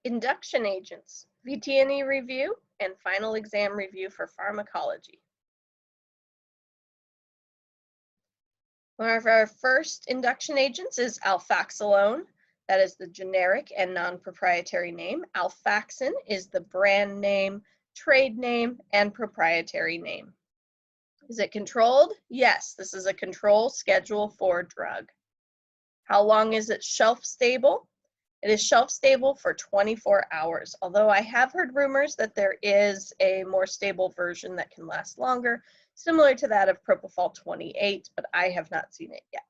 Induction agents, VTNE review, and final exam review for pharmacology. One of our first induction agents is Alfaxin. That is the generic and non-proprietary name. Alfaxin is the brand name, trade name, and proprietary name. Is it controlled? Yes, this is a control Schedule 4 drug. How long is it shelf stable? It is shelf stable for 24 hours, although I have heard rumors that there is a more stable version that can last longer, similar to that of Propofol 28, but I have not seen it yet.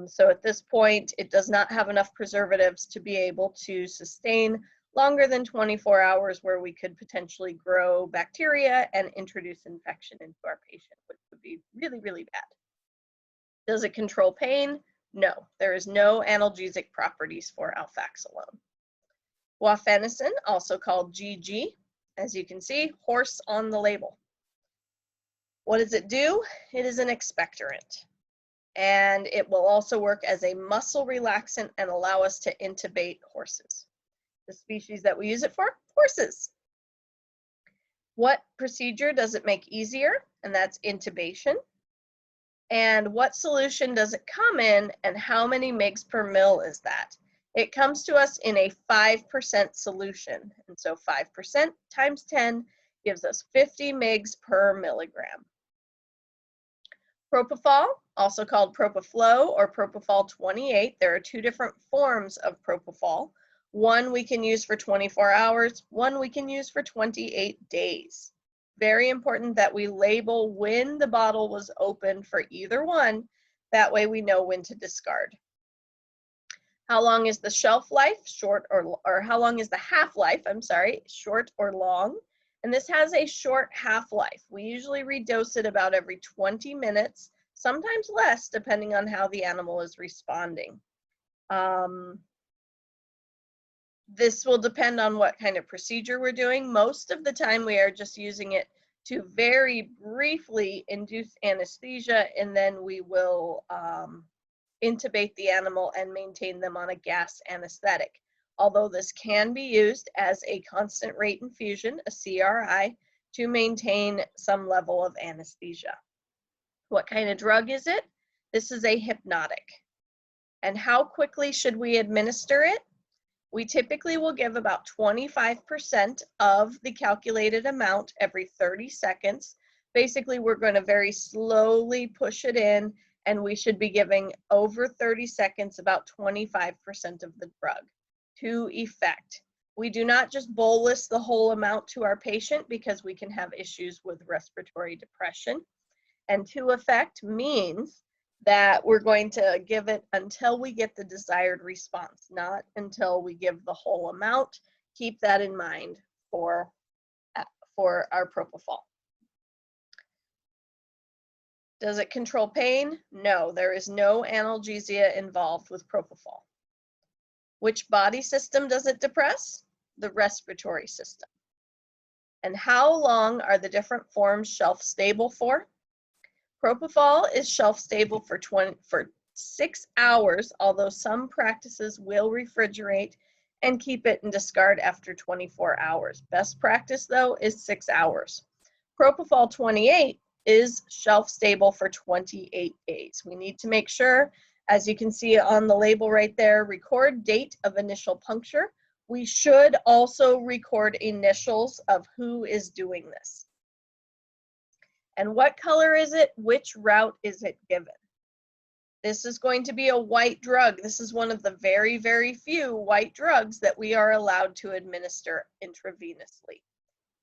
So at this point, it does not have enough preservatives to be able to sustain longer than 24 hours, where we could potentially grow bacteria and introduce infection into our patient, which would be really, really bad. Does it control pain? No, there is no analgesic properties for Alfaxin. Guafenicin, also called GG, as you can see, horse on the label. What does it do? It is an expectorant, and it will also work as a muscle relaxant and allow us to intubate horses. The species that we use it for? Horses. What procedure does it make easier? And that's intubation. And what solution does it come in, and how many mg per mil is that? It comes to us in a 5% solution. And so 5% times 10 gives us 50 mg per milligram. Propofol, also called Propofol or Propofol 28. There are two different forms of Propofol. One we can use for 24 hours, one we can use for 28 days. Very important that we label when the bottle was opened for either one. That way we know when to discard. How long is the shelf life? Short or how long is the half-life? I'm sorry, short or long? And this has a short half-life. We usually redose it about every 20 minutes, sometimes less, depending on how the animal is responding. This will depend on what kind of procedure we're doing. Most of the time we are just using it to very briefly induce anesthesia, and then we will intubate the animal and maintain them on a gas anesthetic. Although this can be used as a constant rate infusion, a CRI, to maintain some level of anesthesia. What kind of drug is it? This is a hypnotic. And how quickly should we administer it? We typically will give about 25% of the calculated amount every 30 seconds. Basically, we're going to very slowly push it in, and we should be giving over 30 seconds about 25% of the drug to effect. We do not just bolus the whole amount to our patient because we can have issues with respiratory depression. And to effect means that we're going to give it until we get the desired response, not until we give the whole amount. Keep that in mind for our Propofol. Does it control pain? No, there is no analgesia involved with Propofol. Which body system does it depress? The respiratory system. And how long are the different forms shelf stable for? Propofol is shelf stable for 6 hours, although some practices will refrigerate and keep it and discard after 24 hours. Best practice, though, is 6 hours. Propofol 28 is shelf stable for 28 days. We need to make sure, as you can see on the label right there, record date of initial puncture. We should also record initials of who is doing this. And what color is it? Which route is it given? This is going to be a white drug. This is one of the very, very few white drugs that we are allowed to administer intravenously.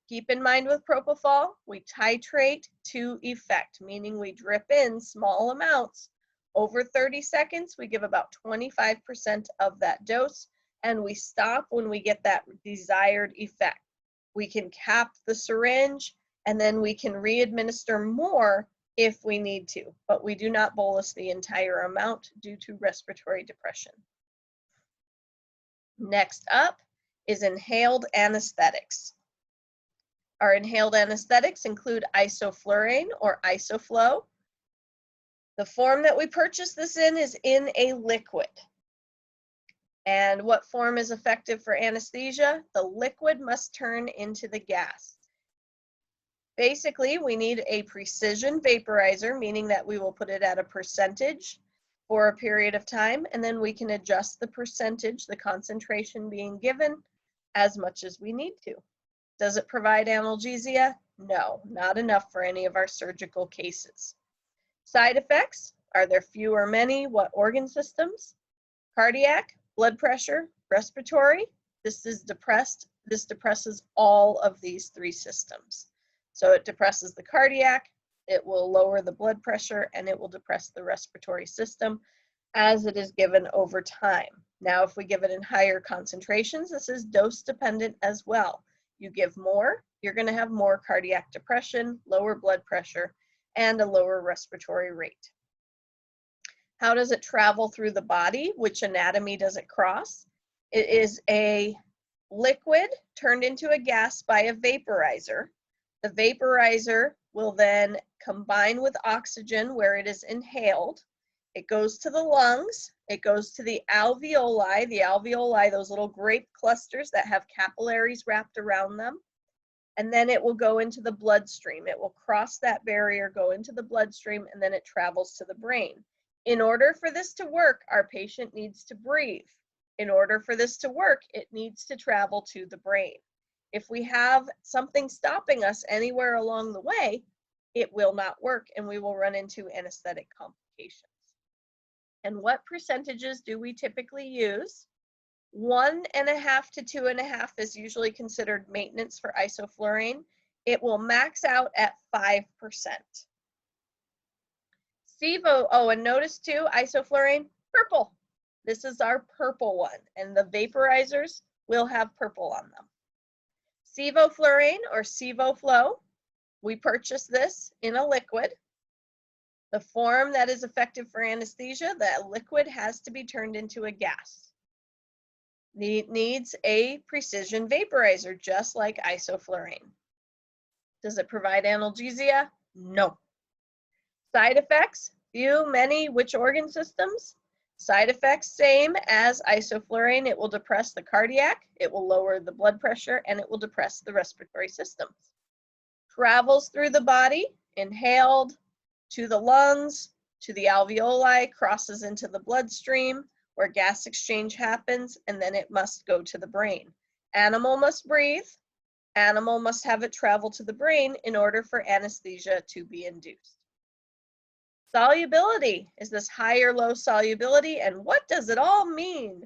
Keep in mind with Propofol, we titrate to effect, meaning we drip in small amounts. Over 30 seconds, we give about 25% of that dose, and we stop when we get that desired effect. We can cap the syringe, and then we can re-administer more if we need to, but we do not bolus the entire amount due to respiratory depression. Next up is inhaled anesthetics. Our inhaled anesthetics include isoflurane or isoflow. The form that we purchase this in is in a liquid. And what form is effective for anesthesia? The liquid must turn into the gas. Basically, we need a precision vaporizer, meaning that we will put it at a percentage for a period of time, and then we can adjust the percentage, the concentration being given, as much as we need to. Does it provide analgesia? No, not enough for any of our surgical cases. Side effects, are there few or many? What organ systems? Cardiac, blood pressure, respiratory. This is depressed. This depresses all of these three systems. So it depresses the cardiac, it will lower the blood pressure, and it will depress the respiratory system as it is given over time. Now, if we give it in higher concentrations, this is dose dependent as well. You give more, you're going to have more cardiac depression, lower blood pressure, and a lower respiratory rate. How does it travel through the body? Which anatomy does it cross? It is a liquid turned into a gas by a vaporizer. The vaporizer will then combine with oxygen where it is inhaled. It goes to the lungs. It goes to the alveoli. The alveoli, those little grape clusters that have capillaries wrapped around them. And then it will go into the bloodstream. It will cross that barrier, go into the bloodstream, and then it travels to the brain. In order for this to work, our patient needs to breathe. In order for this to work, it needs to travel to the brain. If we have something stopping us anywhere along the way, it will not work and we will run into anesthetic complications. And what percentages do we typically use? 1.5 to 2.5 is usually considered maintenance for isoflurane. It will max out at 5%. SIVO, oh, and notice too, isoflurane, purple. This is our purple one, and the vaporizers will have purple on them. Sevoflurane or Sevoflow, we purchase this in a liquid. The form that is effective for anesthesia, that liquid has to be turned into a gas. It needs a precision vaporizer, just like isoflurane. Does it provide analgesia? No. Side effects, few, many, which organ systems? Side effects, same as isoflurane. It will depress the cardiac, it will lower the blood pressure, and it will depress the respiratory systems. Travels through the body, inhaled, to the lungs, to the alveoli, crosses into the bloodstream, where gas exchange happens, and then it must go to the brain. Animal must breathe. Animal must have it travel to the brain in order for anesthesia to be induced. Solubility, is this high or low solubility, and what does it all mean?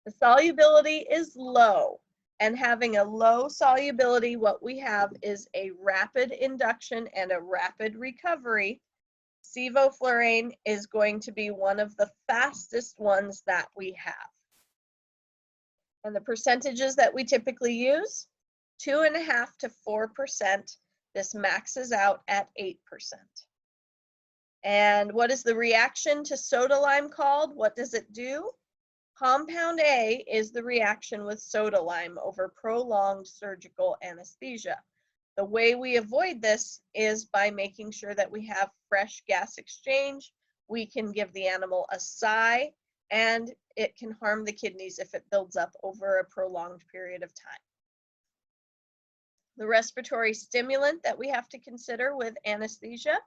The solubility is low, and having a low solubility, what we have is a rapid induction and a rapid recovery. Sevoflurane is going to be one of the fastest ones that we have. And the percentages that we typically use, 2.5 to 4%. This maxes out at 8%. And what is the reaction to soda lime called? What does it do? Compound A is the reaction with soda lime over prolonged surgical anesthesia. The way we avoid this is by making sure that we have fresh gas exchange. We can give the animal a sigh, and it can harm the kidneys if it builds up over a prolonged period of time. The respiratory stimulant that we have to consider with anesthesia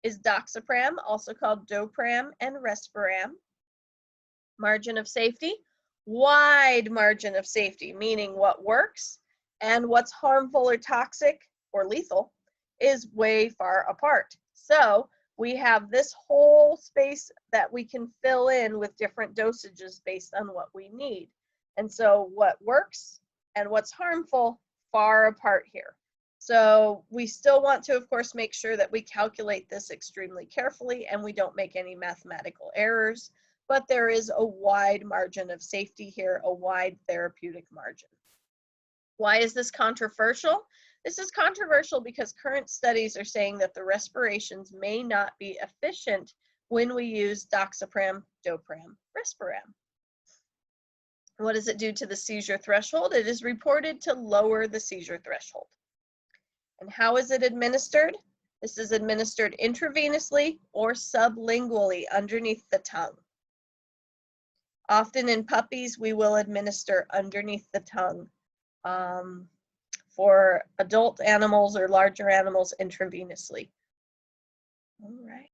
is doxapram, also called Dopram and Respiram. Margin of safety, wide margin of safety, meaning what works and what's harmful or toxic or lethal is way far apart. So we have this whole space that we can fill in with different dosages based on what we need. And so what works and what's harmful, far apart here. So we still want to, of course, make sure that we calculate this extremely carefully and we don't make any mathematical errors, but there is a wide margin of safety here, a wide therapeutic margin. Why is this controversial? This is controversial because current studies are saying that the respirations may not be efficient when we use doxapram, Dopram, Respiram. What does it do to the seizure threshold? It is reported to lower the seizure threshold. And how is it administered? This is administered intravenously or sublingually underneath the tongue. Often in puppies, we will administer underneath the tongue. For adult animals or larger animals, intravenously. All right.